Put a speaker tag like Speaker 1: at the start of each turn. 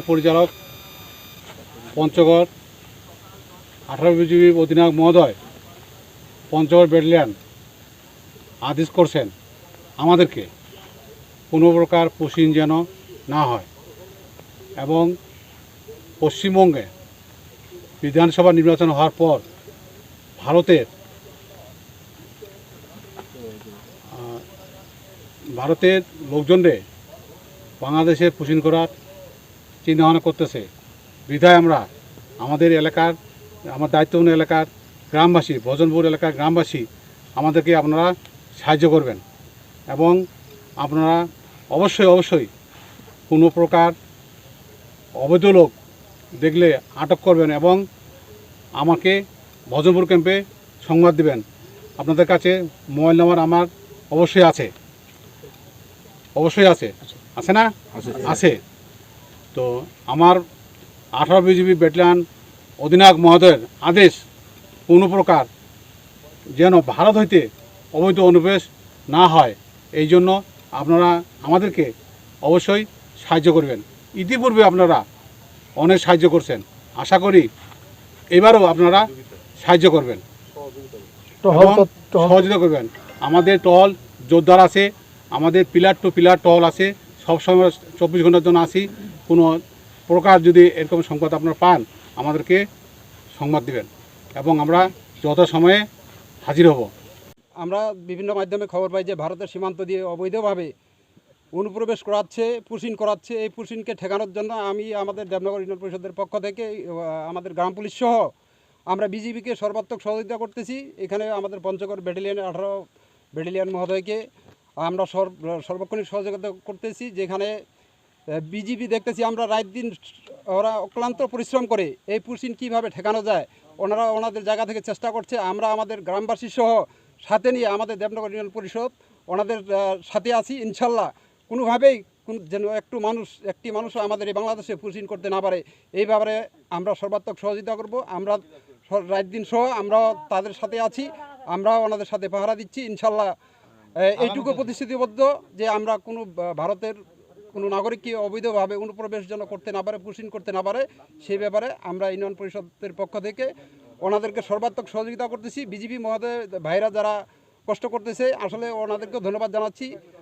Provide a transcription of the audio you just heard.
Speaker 1: পরিচালক পঞ্চগড় 18 বিজিবি অধিনায়ক মহোদয় পঞ্চগড় ব্যাটালিয়ন আদেশ করছেন আমাদেরকে কোনো প্রকার পুশিং যেন না হয় এবং পশ্চিমবঙ্গে বিধানসভা নির্বাচন হওয়ার পর ভারতের লোকজনরে বাংলাদেশে পুশিং করার চিন্তাভাবনা করতেছে। বিধায় আমরা আমাদের এলাকার আমার দায়িত্বপূর্ণ এলাকার গ্রামবাসী ভজনপুর এলাকার গ্রামবাসী আমাদেরকে আপনারা সাহায্য করবেন এবং আপনারা অবশ্যই কোনো প্রকার অবৈধ লোক দেখলে আটক করবেন এবং আমাকে ভজনপুর ক্যাম্পে সংবাদ দিবেন। আপনাদের কাছে মোবাইল নাম্বার আমার অবশ্যই আছে আছে না? আছে। তো আমার 18 বিজিবি ব্যাটালিয়ন অধিনায়ক মহোদয়ের আদেশ কোনো প্রকার যেন ভারত হইতে অবৈধ অনুপ্রবেশ না হয়, এই জন্য আপনারা আমাদেরকে অবশ্যই সাহায্য করবেন। ইতিপূর্বে আপনারা অনেক সাহায্য করছেন, আশা করি এবারও আপনারা সাহায্য করবেন, সহযোগিতা করবেন। আমাদের টহল জোরদার আছে, আমাদের পিলার টু পিলার টহল আছে, সবসময় 24 ঘন্টার জন্য আসি। কোনো প্রকার যদি এরকম সংবাদ আপনারা পান আমাদেরকে সংবাদ দিবেন এবং আমরা যথাসময়ে হাজির হব।
Speaker 2: আমরা বিভিন্ন মাধ্যমে খবর পাই যে ভারতের সীমান্ত দিয়ে অবৈধভাবে অনুপ্রবেশ করাচ্ছে, পুশিং করাচ্ছে। এই পুশিংকে ঠেকানোর জন্য আমি আমাদের দেবনগর ইউনিয়ন পরিষদের পক্ষ থেকে আমাদের গ্রাম পুলিশ সহ আমরা বিজিবিকে সর্বাত্মক সহযোগিতা করতেছি। এখানে আমাদের পঞ্চগড় ব্যাটালিয়নের 18 ব্যাটালিয়ন মহোদয়কে আমরা সর্বক্ষণিক সহযোগিতা করতেছি। যেখানে বিজিবি দেখতেছি আমরা রাত দিন ওরা অক্লান্ত পরিশ্রম করে এই পুশিং কীভাবে ঠেকানো যায় ওনারা ওনাদের জায়গা থেকে চেষ্টা করছে। আমরা আমাদের গ্রামবাসী সহ সাথে নিয়ে আমাদের দেবনগর ইউনিয়ন পরিষদ ওনাদের সাথে আছি। ইনশাল্লাহ কোনোভাবেই যেন একটি মানুষও আমাদের এই বাংলাদেশে পুশিং করতে না পারে, এই ব্যাপারে আমরা সর্বাত্মক সহযোগিতা করব। আমরা রাত দিন সহ আমরা তাদের সাথে আছি, আমরা ওনাদের সাথে পাহারা দিচ্ছি। ইনশাল্লাহ এইটুকু প্রতিশ্রুতিবদ্ধ যে আমরা কোনো ভারতের কোনো নাগরিককে অবৈধভাবে অনুপ্রবেশ যেন করতে না পারে, পুশিং করতে না পারে, সেই ব্যাপারে আমরা ইউনিয়ন পরিষদের পক্ষ থেকে ওনাদেরকে সর্বাত্মক সহযোগিতা করতেছি। বিজিবি মহোদয় ভাইরা যারা কষ্ট করতেছে আসলে ওনাদেরকেও ধন্যবাদ জানাচ্ছি।